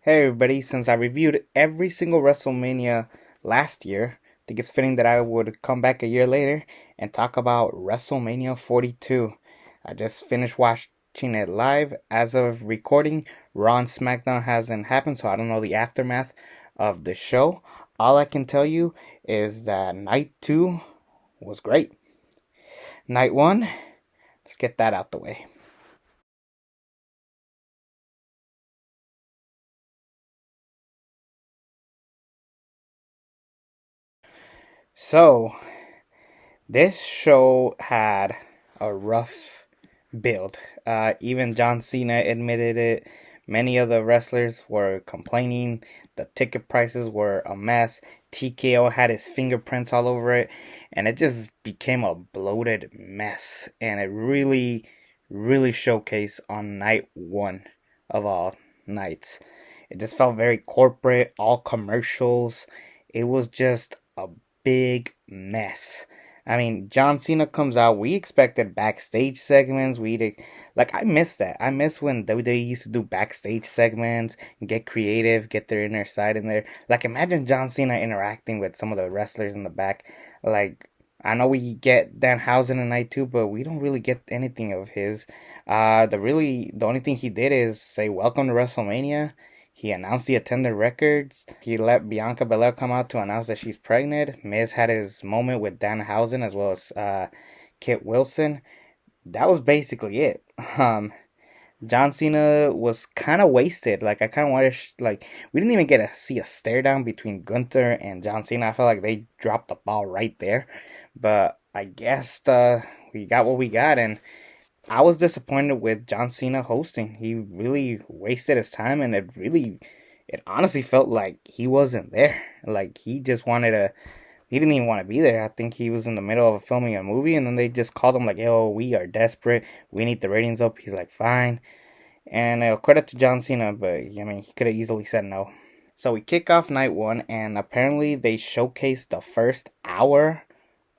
Hey everybody, since I reviewed every single WrestleMania last year, I think it's fitting that I would come back a year later and talk about WrestleMania 42. I just finished watching it live. As of recording, Raw and SmackDown hasn't happened, so I don't know the aftermath of the show. All I can tell you is that night 2 was great. Night 1, let's get that out the way. So, this show had a rough build. Even John Cena admitted it. Many of the wrestlers were complaining. The ticket prices were a mess. TKO had his fingerprints all over it. And it just became a bloated mess. And it really showcased on night 1 of all nights. It just felt very corporate, all commercials. It was just a big mess. I mean, John Cena comes out. We expected backstage segments. Like, I miss that. I miss when WWE used to do backstage segments, get creative, get their inner side in there. Like, imagine John Cena interacting with some of the wrestlers in the back. Like, I know we get Danhausen tonight too, but we don't really get anything of his. The only thing he did is say welcome to WrestleMania. He announced the attended records. He let Bianca Belair come out to announce that she's pregnant. Miz had his moment with Danhausen as well as Kit Wilson. That was basically it. John Cena was kind of wasted. Like, I kind of wish, like, we didn't even get to see a stare down between Gunther and John Cena. I felt like they dropped the ball right there. But I guess we got what we got, and I was disappointed with John Cena hosting. He really wasted his time, and it honestly felt like he wasn't there. Like, he didn't even want to be there. I think he was in the middle of filming a movie, and then they just called him like, "Yo, we are desperate. We need the ratings up." He's like, "Fine." And credit to John Cena, but I mean, he could have easily said no. So we kick off night 1, and apparently they showcased the first hour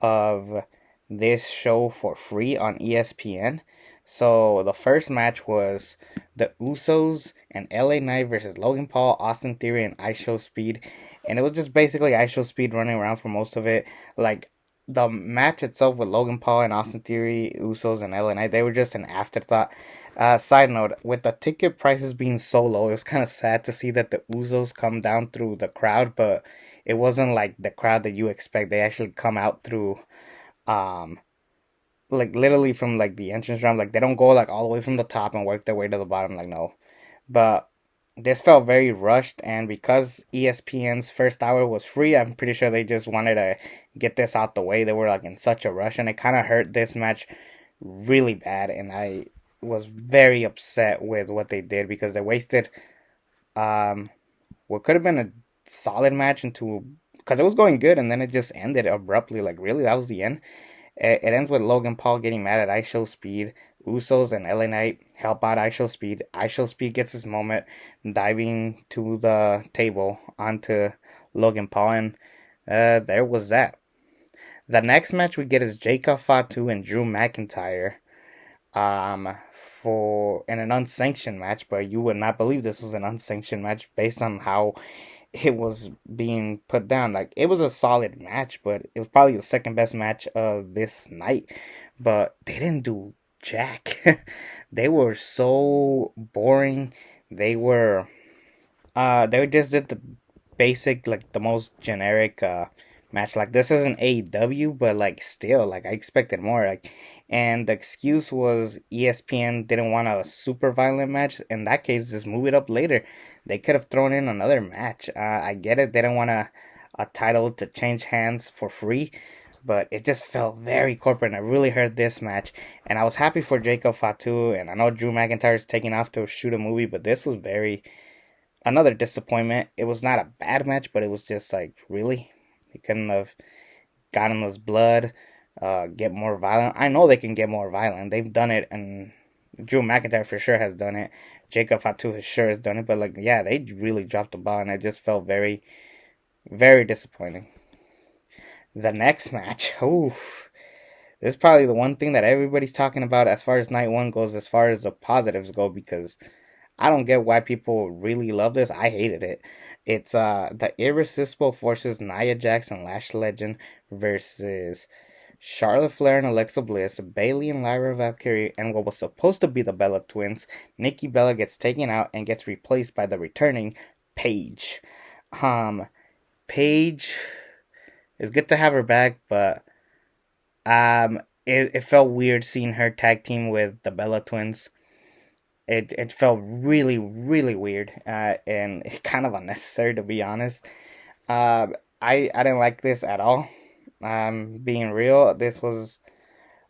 of this show for free on ESPN. So the first match was the Usos and LA Knight versus Logan Paul, Austin Theory, and IShow Speed. And it was just basically IShow Speed running around for most of it. Like, the match itself with Logan Paul and Austin Theory, Usos, and LA Knight, they were just an afterthought. Side note, with the ticket prices being so low, it was kind of sad to see that the Usos come down through the crowd, but it wasn't like the crowd that you expect. They actually come out through, um, like literally from like the entrance ramp. Like, they don't go like all the way from the top and work their way to the bottom. Like, no, but this felt very rushed, and because ESPN's first hour was free, I'm pretty sure they just wanted to get this out the way. They were like in such a rush, and it kind of hurt this match really bad, and I was very upset with what they did because they wasted um what could have been a solid match into, because it was going good, and then it just ended abruptly. Like, really, that was the end. It ends with Logan Paul getting mad at IShow Speed. Usos and LA Knight help out IShow Speed. IShow Speed gets his moment, diving to the table onto Logan Paul, and there was that. The next match we get is Jacob Fatu and Drew McIntyre, for in an unsanctioned match, but you would not believe this was an unsanctioned match based on how it was being put down. Like, it was a solid match, but it was probably the second best match of this night. But they didn't do jack. They were so boring. They were they just did the basic, like the most generic match. Like, this isn't AEW, but like still, like I expected more. Like, and the excuse was ESPN didn't want a super violent match. In that case, just move it up later. They could have thrown in another match. I get it. They didn't want a title to change hands for free, but it just felt very corporate. And I really heard this match, and I was happy for Jacob Fatu. And I know Drew McIntyre is taking off to shoot a movie, but this was very another disappointment. It was not a bad match, but it was just like, really, he couldn't have gotten his blood, get more violent. I know they can get more violent. They've done it, and Drew McIntyre for sure has done it. Jacob Fatu for sure has done it, but like, yeah, they really dropped the ball, and it just felt very disappointing. The next match, oof. This is probably the one thing that everybody's talking about as far as night 1 goes, as far as the positives go, because I don't get why people really love this. I hated it. It's the Irresistible Forces, Nia Jax and Lash Legend versus Charlotte Flair and Alexa Bliss, Bayley and Lyra Valkyrie, and what was supposed to be the Bella Twins. Nikki Bella gets taken out and gets replaced by the returning Paige. Um, Paige, it's good to have her back, but it felt weird seeing her tag team with the Bella Twins. It felt really really weird, and kind of unnecessary to be honest. Uh, I didn't like this at all. Being real, this was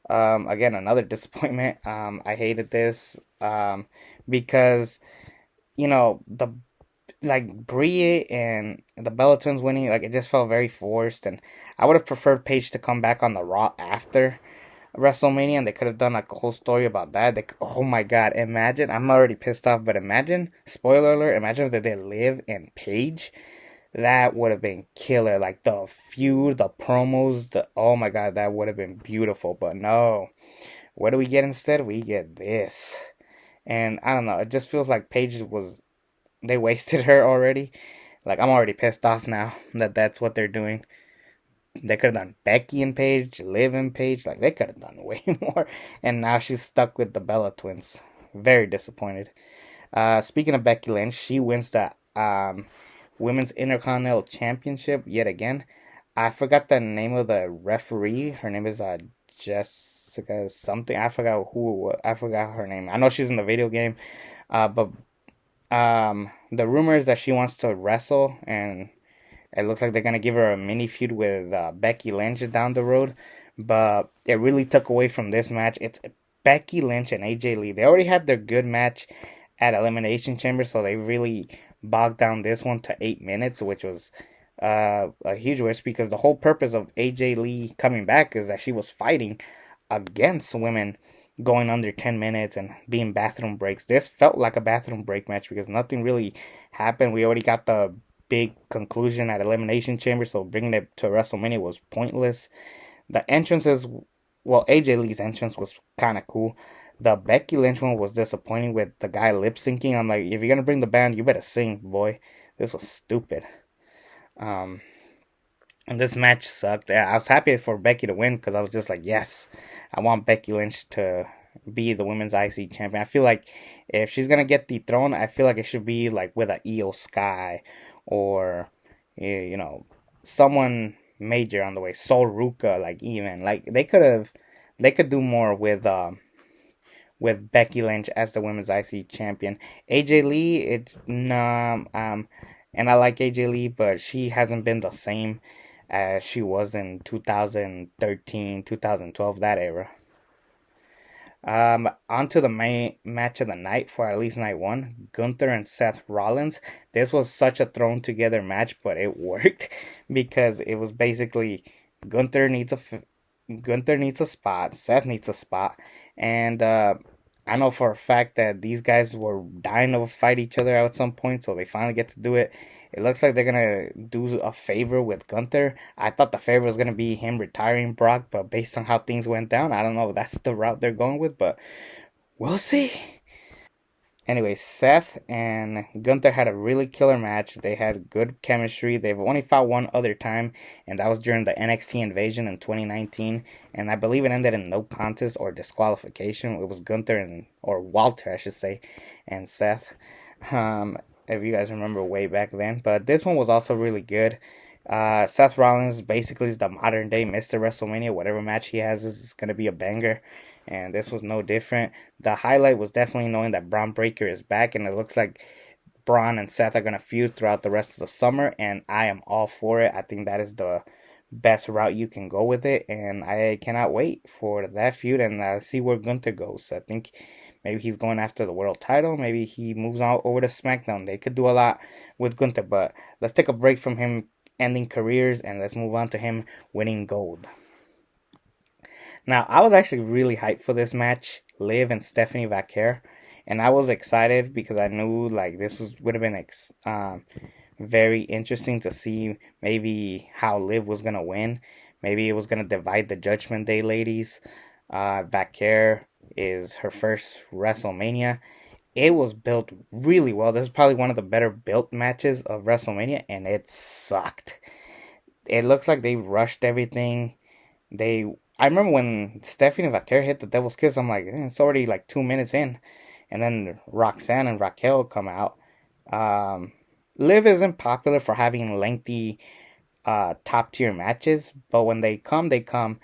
again another disappointment. I hated this because the like Brie and the Bella Twins winning, like it just felt very forced, and I would have preferred Paige to come back on the Raw after WrestleMania, and they could have done like a whole story about that. Oh my God, imagine! I'm already pissed off, but imagine, spoiler alert, imagine if they did Liv and Paige. That would have been killer. Like the feud, the promos, the oh my God, that would have been beautiful. But no, what do we get instead? We get this, and I don't know. It just feels like Paige was they wasted her already. Like I'm already pissed off now that that's what they're doing. They could have done Becky and Paige, Liv and Paige. Like they could have done way more. And now she's stuck with the Bella Twins. Very disappointed. Speaking of Becky Lynch, she wins the Women's Intercontinental Championship yet again. I forgot the name of the referee. Her name is Jessica something. I forgot who. I forgot her name. I know she's in the video game. But the rumor is that she wants to wrestle, and it looks like they're gonna give her a mini feud with Becky Lynch down the road. But it really took away from this match. It's Becky Lynch and AJ Lee. They already had their good match at Elimination Chamber, so they really bogged down this one to 8 minutes, which was a huge waste because the whole purpose of AJ Lee coming back is that she was fighting against women going under 10 minutes and being bathroom breaks. This felt like a bathroom break match because nothing really happened. We already got the big conclusion at Elimination Chamber, so bringing it to WrestleMania was pointless. The entrances, well, AJ Lee's entrance was kind of cool. The Becky Lynch one was disappointing with the guy lip syncing. I'm like, if you're gonna bring the band, you better sing, boy. This was stupid. Um, and this match sucked. Yeah, I was happy for Becky to win because I was just like, yes, I want Becky Lynch to be the women's IC champion. I feel like if she's gonna get the throne, I feel like it should be like with a Io Sky or someone major on the way. Sol Ruka, like even like they could do more with Becky Lynch as the women's IC champion. AJ Lee, it's nah, and I like AJ Lee, but she hasn't been the same as she was in 2013, 2012, that era. On to the main match of the night for at least night one, Gunther and Seth Rollins. This was such a thrown together match, but it worked because it was basically Gunther needs a Gunther needs a spot, Seth needs a spot, and I know for a fact that these guys were dying to fight each other at some point, so they finally get to do it. It looks like they're gonna do a favor with Gunther. I thought the favor was gonna be him retiring Brock, but based on how things went down, I don't know if that's the route they're going with, but we'll see. Anyway, Seth and Gunther had a really killer match. They had good chemistry. They've only fought one other time, and that was during the NXT Invasion in 2019. And I believe it ended in no contest or disqualification. It was Gunther or Walter, I should say, and Seth. Um, if you guys remember way back then. But this one was also really good. Seth Rollins basically is the modern day Mr. WrestleMania. Whatever match he has is going to be a banger. And this was no different. The highlight was definitely knowing that Braun Breaker is back, and it looks like Braun and Seth are going to feud throughout the rest of the summer, and I am all for it. I think that is the best route you can go with it, and I cannot wait for that feud and see where Gunther goes. I think maybe he's going after the world title. Maybe he moves on over to SmackDown. They could do a lot with Gunther, but let's take a break from him ending careers and let's move on to him winning gold. Now, I was actually really hyped for this match, Liv and Stephanie Vaquer, and I was excited because I knew like this would have been very interesting to see maybe how Liv was gonna win. Maybe it was gonna divide the Judgment Day ladies. Vaquer is her first WrestleMania, it was built really well. This is probably one of the better built matches of WrestleMania, and it sucked. It looks like they rushed everything. I remember when Stephanie Vaquer hit the Devil's Kiss. I'm like, it's already like 2 minutes in, and then Roxanne and Raquel come out. Um, Liv isn't popular for having lengthy top tier matches, but when they come, they come.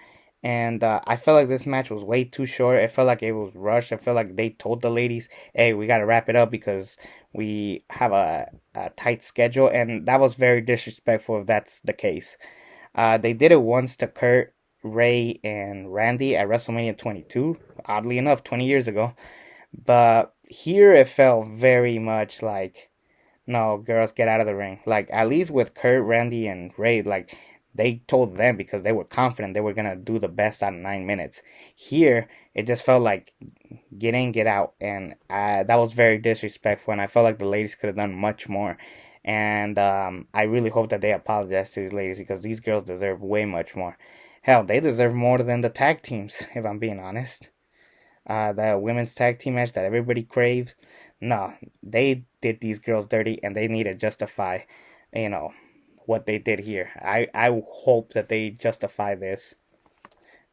And I felt like this match was way too short. It felt like it was rushed. I felt like they told the ladies, "Hey, we gotta wrap it up because we have a tight schedule," and that was very disrespectful. If that's the case, they did it once to Kurt, Ray, and Randy at WrestleMania 22. Oddly enough, 20 years ago. But here it felt very much like, no, girls, get out of the ring. Like, at least with Kurt, Randy, and Ray, like, they told them because they were confident they were going to do the best out of 9 minutes. Here, it just felt like get in, get out. And that was very disrespectful. And I felt like the ladies could have done much more. And I really hope that they apologize to these ladies because these girls deserve way much more. Hell, they deserve more than the tag teams, if I'm being honest. The women's tag team match that everybody craves. No, they did these girls dirty, and they need to justify, you know, what they did here. I hope that they justify this,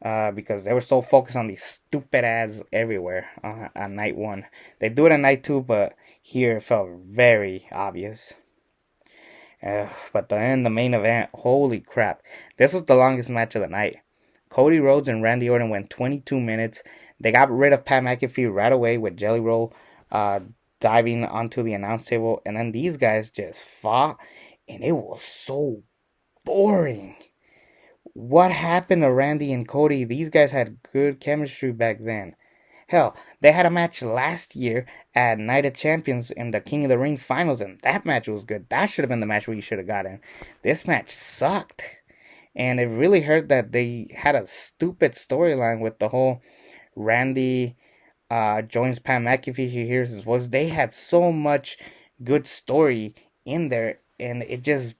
because they were so focused on these stupid ads everywhere on night one. They do it on night two, but here it felt very obvious. But then the main event, holy crap. This was the longest match of the night. Cody Rhodes and Randy Orton went 22 minutes. They got rid of Pat McAfee right away with Jelly Roll diving onto the announce table. And then these guys just fought. And it was so boring. What happened to Randy and Cody? These guys had good chemistry back then. Hell, they had a match last year at Night of Champions in the King of the Ring finals, and that match was good. That should have been the match we should have gotten. This match sucked. And it really hurt that they had a stupid storyline with the whole Randy joins Pat McAfee, he hears his voice. They had so much good story in there, and it just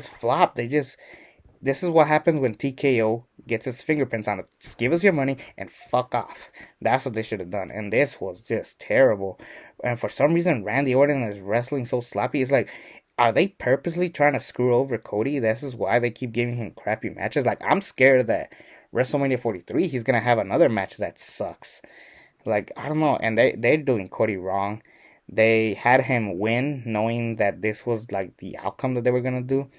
flopped. This is what happens when TKO gets his fingerprints on it. Just give us your money and fuck off. That's what they should have done. And this was just terrible. And for some reason, Randy Orton is wrestling so sloppy. It's like, are they purposely trying to screw over Cody? This is why they keep giving him crappy matches. Like, I'm scared that WrestleMania 43, he's going to have another match that sucks. Like, I don't know. And they're doing Cody wrong. They had him win knowing that this was, like, the outcome that they were going to do.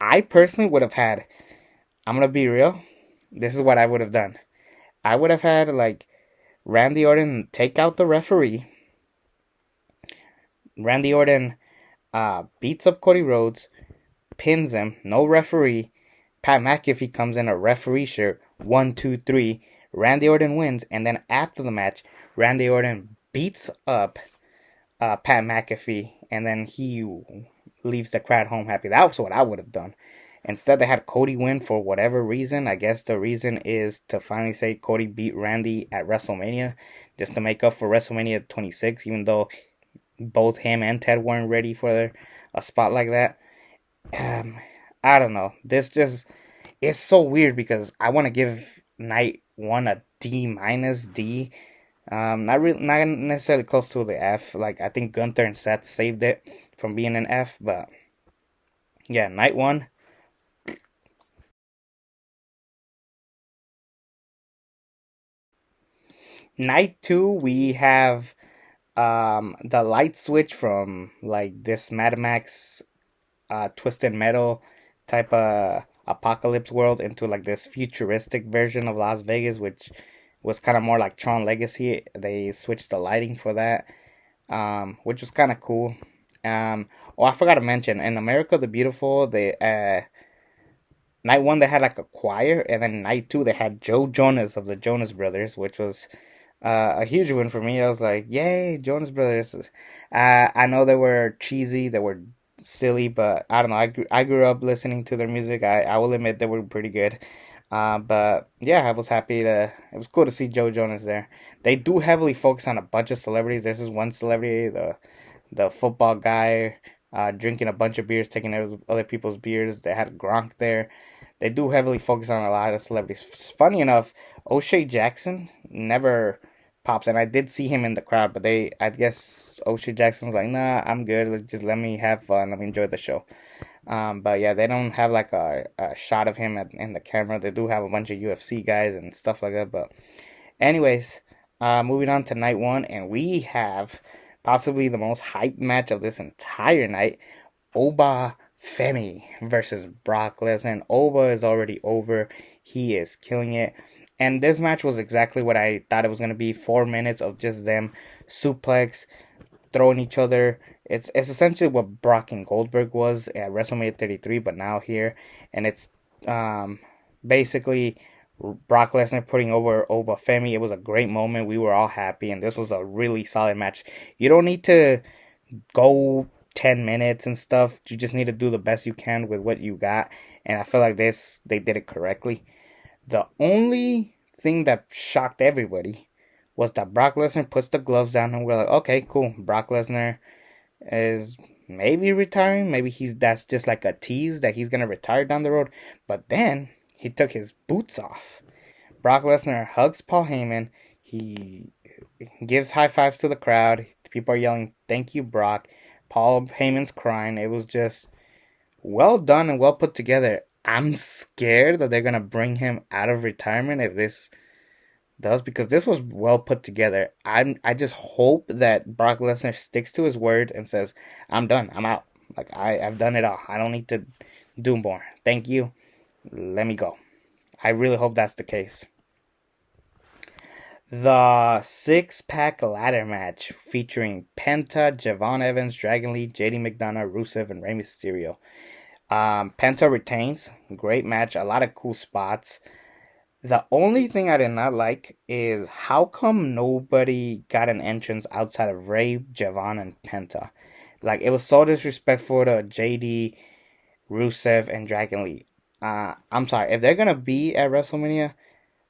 I personally would have had, I'm going to be real, this is what I would have done. I would have had, like, Randy Orton take out the referee. Randy Orton beats up Cody Rhodes, pins him, no referee. Pat McAfee comes in a referee shirt, 1, 2, 3. Randy Orton wins, and then after the match, Randy Orton beats up Pat McAfee, and then he leaves the crowd home happy. That was what I would have done. Instead, they had Cody win for whatever reason. I guess the reason is to finally say Cody beat Randy at WrestleMania, just to make up for WrestleMania 26, even though both him and Ted weren't ready for a spot like that. I don't know. This just it's so weird because I want to give night one a D minus D. Not necessarily close to the F. Like, I think Gunther and Seth saved it from being an F, but yeah, night one. Night two, we have the light switch from like this Mad Max Twisted Metal type of apocalypse world into like this futuristic version of Las Vegas, which was kind of more like Tron Legacy. They switched the lighting for that, which was kind of cool. Oh, I forgot to mention, in America the Beautiful, they night one they had like a choir, and then night two they had Joe Jonas of the Jonas Brothers, which was a huge win for me. I was like, yay, Jonas Brothers. I know they were cheesy, they were silly, but I don't know. I grew up listening to their music. I will admit they were pretty good. But yeah, I was happy to. It was cool to see Joe Jonas there. They do heavily focus on a bunch of celebrities. There's this one celebrity, the football guy, drinking a bunch of beers, taking other people's beers. They had Gronk there. They do heavily focus on a lot of celebrities. Funny enough, O'Shea Jackson never pops. And I did see him in the crowd, but I guess O'Shea Jackson's like, nah, I'm good. Just let me have fun. Let me enjoy the show. But yeah, they don't have like a shot of him in the camera. They do have a bunch of UFC guys and stuff like that. But anyways, moving on to night one, and we have possibly the most hyped match of this entire night. Oba Femi versus Brock Lesnar. And Oba is already over. He is killing it. And this match was exactly what I thought it was going to be. 4 minutes of just them suplex, throwing each other. It's essentially what Brock and Goldberg was at WrestleMania 33, but now here. And it's basically Brock Lesnar putting over Oba Femi. It was a great moment. We were all happy. And this was a really solid match. You don't need to go 10 minutes and stuff. You just need to do the best you can with what you got. And I feel like they did it correctly. The only thing that shocked everybody was that Brock Lesnar puts the gloves down and we're like, okay, cool. Brock Lesnar is maybe retiring. Maybe that's just like a tease that he's gonna retire down the road. But then he took his boots off. Brock Lesnar hugs Paul Heyman. He gives high fives to the crowd. People are yelling, "Thank you, Brock." Paul Heyman's crying. It was just well done and well put together. I'm scared that they're gonna bring him out of retirement if this does, because this was well put together. I just hope that Brock Lesnar sticks to his word and says, "I'm done. I'm out. Like I've done it all. I don't need to do more. Thank you. Let me go." I really hope that's the case. The 6-pack ladder match featuring Penta, Javon Evans, Dragon Lee, JD McDonough, Rusev, and Rey Mysterio. Penta retains. Great match. A lot of cool spots. The only thing I did not like is how come nobody got an entrance outside of Rey, Javon, and Penta. Like, it was so disrespectful to JD, Rusev, and Dragon Lee. I'm sorry. If they're going to be at WrestleMania,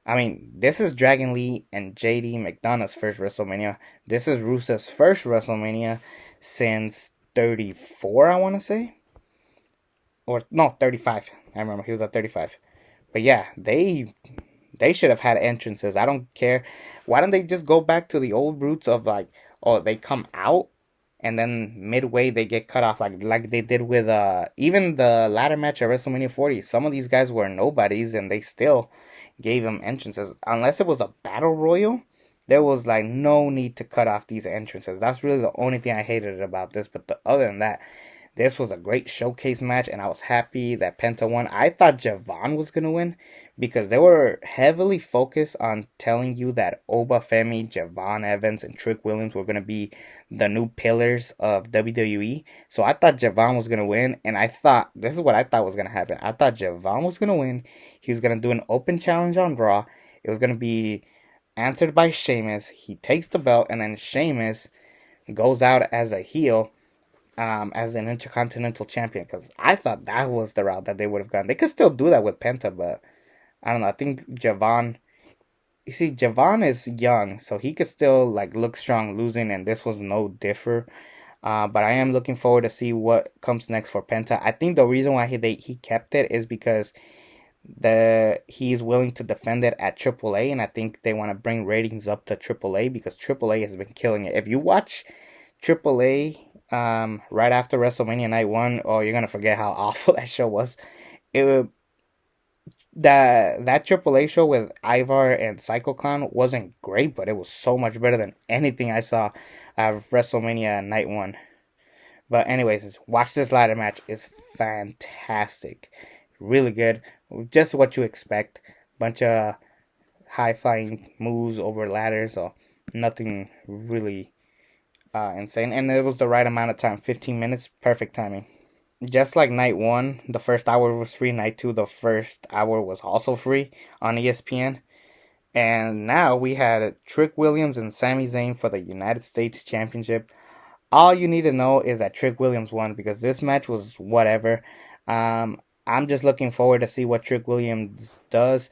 I mean, this is Dragon Lee and JD McDonough's first WrestleMania. This is Rusev's first WrestleMania since 34, I want to say. Or, no, 35. I remember he was at 35. But yeah, they should have had entrances. I don't care. Why don't they just go back to the old roots of like, oh, they come out and then midway they get cut off like they did with even the ladder match at WrestleMania 40. Some of these guys were nobodies and they still gave them entrances. Unless it was a battle royal, there was like no need to cut off these entrances. That's really the only thing I hated about this. But other than that, this was a great showcase match, and I was happy that Penta won. I thought Javon was going to win because they were heavily focused on telling you that Oba Femi, Javon Evans, and Trick Williams were going to be the new pillars of WWE. So I thought Javon was going to win, and this is what I thought was going to happen. I thought Javon was going to win. He was going to do an open challenge on Raw. It was going to be answered by Sheamus. He takes the belt, and then Sheamus goes out as a heel. As an Intercontinental Champion, because I thought that was the route that they would have gone. They could still do that with Penta, but I don't know. I think Javon, you see, Javon is young, so he could still like look strong losing, and this was no differ. But I am looking forward to see what comes next for Penta. I think the reason why he kept it is because he's willing to defend it at AAA, and I think they want to bring ratings up to AAA because AAA has been killing it. If you watch AAA right after WrestleMania Night 1, oh, you're gonna forget how awful that show was. That AAA show with Ivar and Psycho Clown wasn't great, but it was so much better than anything I saw at WrestleMania Night 1. But anyways, watch this ladder match. It's fantastic. Really good. Just what you expect. Bunch of high-flying moves over ladders, so nothing really insane. And it was the right amount of time. 15 minutes. Perfect timing. Just like night 1, the first hour was free. Night 2, the first hour was also free on ESPN. And now we had Trick Williams and Sami Zayn for the United States Championship. All you need to know is that Trick Williams won because this match was whatever. I'm just looking forward to see what Trick Williams does.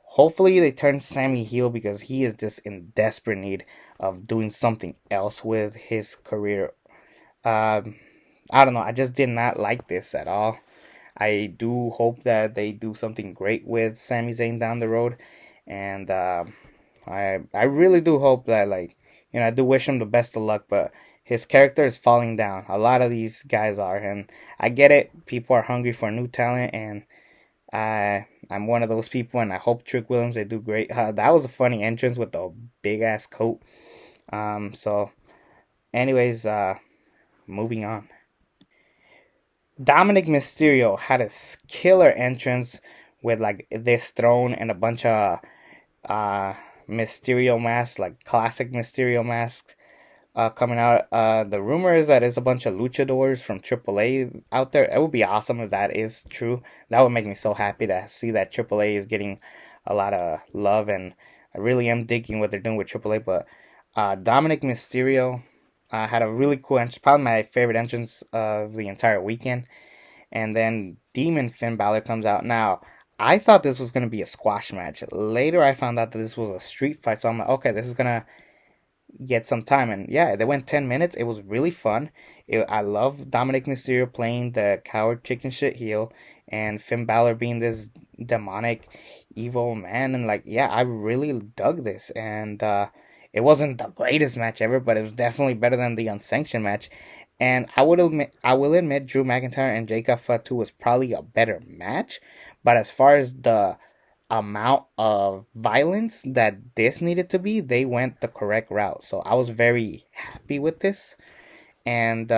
Hopefully they turn Sami heel because he is just in desperate need of doing something else with his career. I don't know. I just did not like this at all. I do hope that they do something great with Sami Zayn down the road. And I really do hope that, like, I do wish him the best of luck, but his character is falling down. A lot of these guys are, and I get it. People are hungry for new talent, and I'm one of those people, and I hope Trick Williams they do great. That was a funny entrance with the big ass coat. So anyways, moving on. Dominic Mysterio had a killer entrance with like this throne and a bunch of uh Mysterio masks, like classic Mysterio masks, coming out. The rumor is that there's a bunch of luchadors from AAA out there. It would be awesome if that is true. That would make me so happy to see that AAA is getting a lot of love, and I really am digging what they're doing with AAA. But Dominic Mysterio had a really cool entrance, probably my favorite entrance of the entire weekend. And then Demon Finn Balor comes out. Now, I thought this was going to be a squash match. Later, I found out that this was a street fight. So I'm like, okay, this is going to get some time. And yeah, they went 10 minutes. It was really fun. I love Dominic Mysterio playing the coward chicken shit heel, and Finn Balor being this demonic evil man. And like, yeah, I really dug this. And it wasn't the greatest match ever, but it was definitely better than the unsanctioned match. And I will admit, Drew McIntyre and Jacob Fatu was probably a better match. But as far as the amount of violence that this needed to be, they went the correct route. So I was very happy with this. And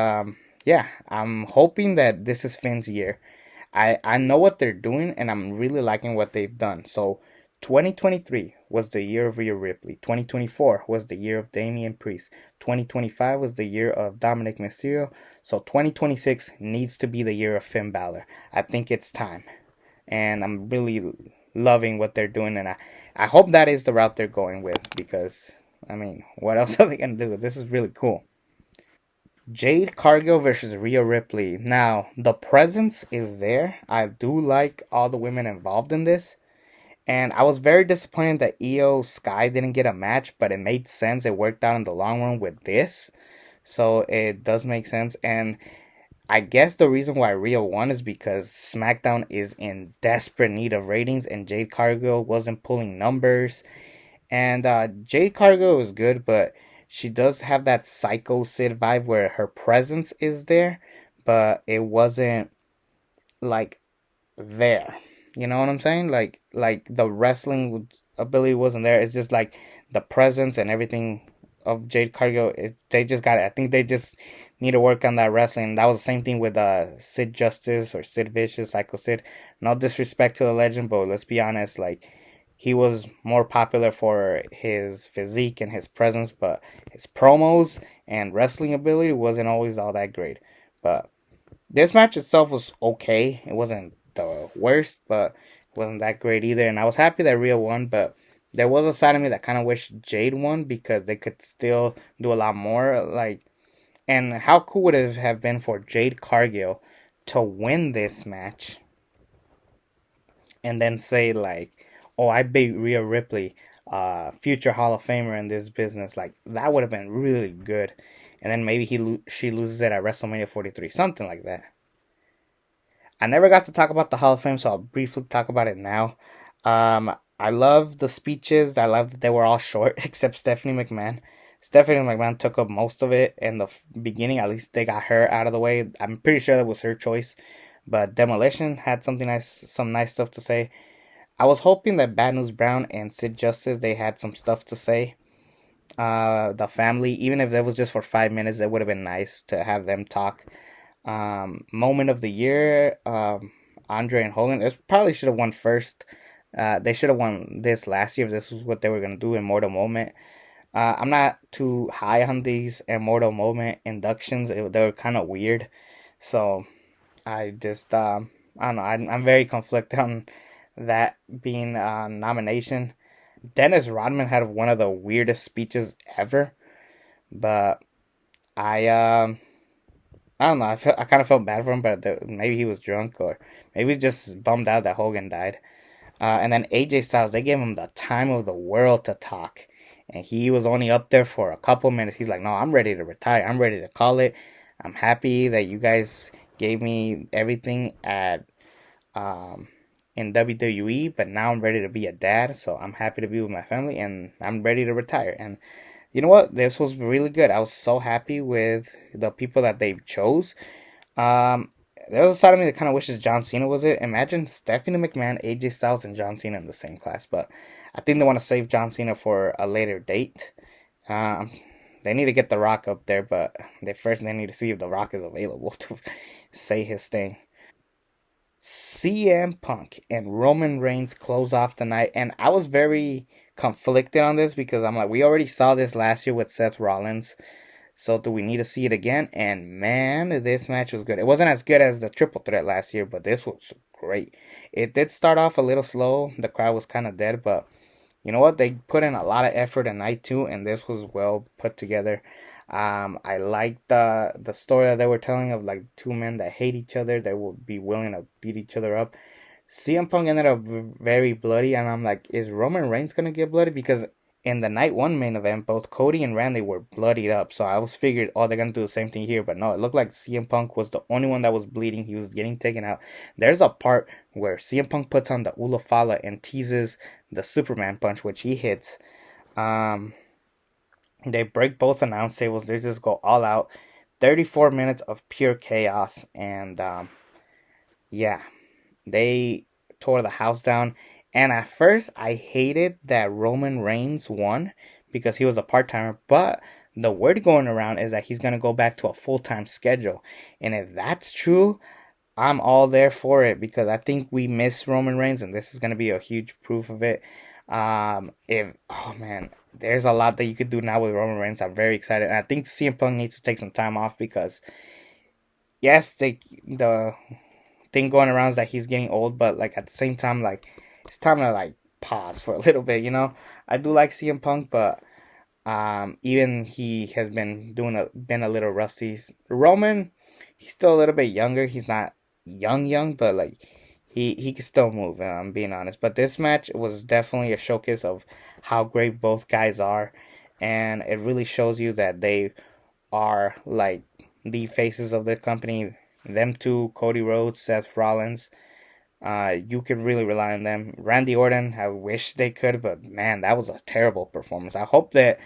yeah, I'm hoping that this is Finn's year. I know what they're doing, and I'm really liking what they've done. So 2023 was the year of Rhea Ripley. 2024 was the year of Damian Priest. 2025 was the year of Dominic Mysterio. So 2026 needs to be the year of Finn Balor. I think it's time, and I'm really loving what they're doing, and I hope that is the route they're going with, because I mean, what else are they gonna do? This is really cool. Jade Cargill versus Rhea Ripley. Now, the presence is there. I do like all the women involved in this. And I was very disappointed that Io Sky didn't get a match, but it made sense. It worked out in the long run with this. So it does make sense. And I guess the reason why Rhea won is because SmackDown is in desperate need of ratings, and Jade Cargill wasn't pulling numbers. And Jade Cargill is good, but she does have that Psycho Sid vibe where her presence is there, but it wasn't like there. You know what I'm saying? Like the wrestling ability wasn't there. It's just like the presence and everything of Jade Cargill. They just got it. I think they just need to work on that wrestling. That was the same thing with Sid Justice or Sid Vicious, Psycho Sid. No disrespect to the legend, but let's be honest. Like, he was more popular for his physique and his presence, but his promos and wrestling ability wasn't always all that great. But this match itself was okay. It wasn't the worst, but it wasn't that great either. And I was happy that Rhea won, but there was a side of me that kind of wished Jade won, because they could still do a lot more. Like, and how cool would it have been for Jade Cargill to win this match and then say like, "Oh, I beat Rhea Ripley, future Hall of Famer in this business." Like, that would have been really good. And then maybe she loses it at WrestleMania 43, something like that. I never got to talk about the Hall of Fame, so I'll briefly talk about it now. I love the speeches. I love that they were all short, except Stephanie McMahon. Stephanie McMahon took up most of it in the beginning. At least they got her out of the way. I'm pretty sure that was her choice. But Demolition had something nice, some nice stuff to say. I was hoping that Bad News Brown and Sid Justice they had some stuff to say. The family, even if that was just for 5 minutes, it would have been nice to have them talk. Moment of the year, Andre and Hogan. It probably should have won first. They should have won this last year if this was what they were gonna do. Immortal Moment. I'm not too high on these Immortal Moment inductions. They were kind of weird, so I just I don't know. I'm very conflicted on that being a nomination. Dennis Rodman had one of the weirdest speeches ever, but I I don't know. I kind of felt bad for him, but maybe he was drunk, or maybe he's just bummed out that Hogan died. And then AJ Styles, they gave him the time of the world to talk, and he was only up there for a couple minutes. He's like, "No, I'm ready to retire. I'm ready to call it. I'm happy that you guys gave me everything at um, in WWE, but now I'm ready to be a dad, so I'm happy to be with my family, and I'm ready to retire. And you know what? This was really good. I was so happy with the people that they chose. Um, there was a side of me that kind of wishes John Cena was it. Imagine Stephanie McMahon, AJ Styles, and John Cena in the same class. But I think they want to save John Cena for a later date. Um, they need to get The Rock up there, but they need to see if The Rock is available to say his thing. CM Punk and Roman Reigns close off the night, and I was very conflicted on this because I'm like, we already saw this last year with Seth Rollins, so do we need to see it again? And man, this match was good. It wasn't as good as the triple threat last year, but this was great. It did start off a little slow. The crowd was kind of dead, but you know what? They put in a lot of effort in night two, and this was well put together. I liked the story that they were telling of like two men that hate each other. They will be willing to beat each other up. CM Punk ended up very bloody, and I'm like, is Roman Reigns gonna get bloody? Because in the night one main event, both Cody and Randy were bloodied up. So I was figured, oh, they're gonna do the same thing here, but no, it looked like CM Punk was the only one that was bleeding. He was getting taken out. There's a part where CM Punk puts on the Ula Fala and teases the Superman punch, which he hits. Um, they break both announce tables. They just go all out. 34 minutes of pure chaos, and yeah, they tore the house down. And at first, I hated that Roman Reigns won because he was a part timer. But the word going around is that he's going to go back to a full time schedule. And if that's true, I'm all there for it because I think we miss Roman Reigns, and this is going to be a huge proof of it. If oh man, there's a lot that you could do now with Roman Reigns. I'm very excited, and I think CM Punk needs to take some time off because yes, the thing going around is that he's getting old, but like at the same time, like it's time to like pause for a little bit. I do like CM Punk, but even he has been a little rusty. Roman, he's still a little bit younger. He's not young, but like he can still move. I'm being honest. But this match was definitely a showcase of how great both guys are, and it really shows you that they are like the faces of the company. Them two, Cody Rhodes, Seth Rollins. You can really rely on them. Randy Orton, I wish they could, but man, that was a terrible performance. I hope that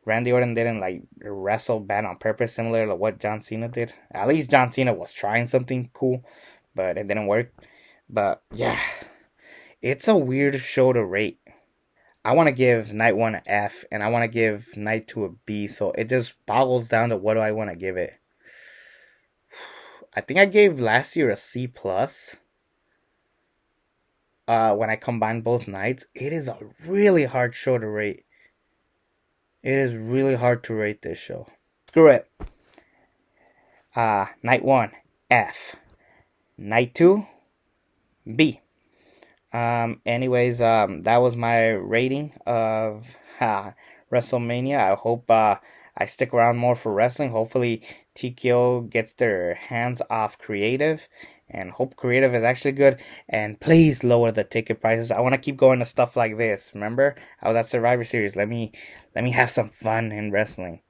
Randy Orton didn't like wrestle bad on purpose, similar to what John Cena did. At least John Cena was trying something cool, but it didn't work. But yeah, it's a weird show to rate. I want to give night one an F, and I want to give night two a B. So it just boggles down to what do I want to give it. I think I gave last year a C plus. When I combine both nights, it is a really hard show to rate. It is really hard to rate this show. Screw it. Night one, F. Night two, B. That was my rating of WrestleMania. I hope I stick around more for wrestling. Hopefully, TKO gets their hands off creative, and hope creative is actually good. And please lower the ticket prices. I want to keep going to stuff like this. Remember, I was at Survivor Series. Let me have some fun in wrestling.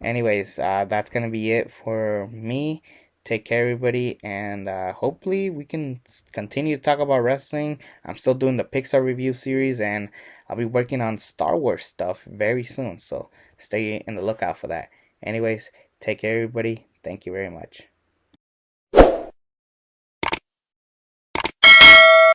That's gonna be it for me. Take care, everybody, and hopefully we can continue to talk about wrestling. I'm still doing the Pixar review series, and I'll be working on Star Wars stuff very soon. So stay in the lookout for that. Anyways, take care, everybody. Thank you very much.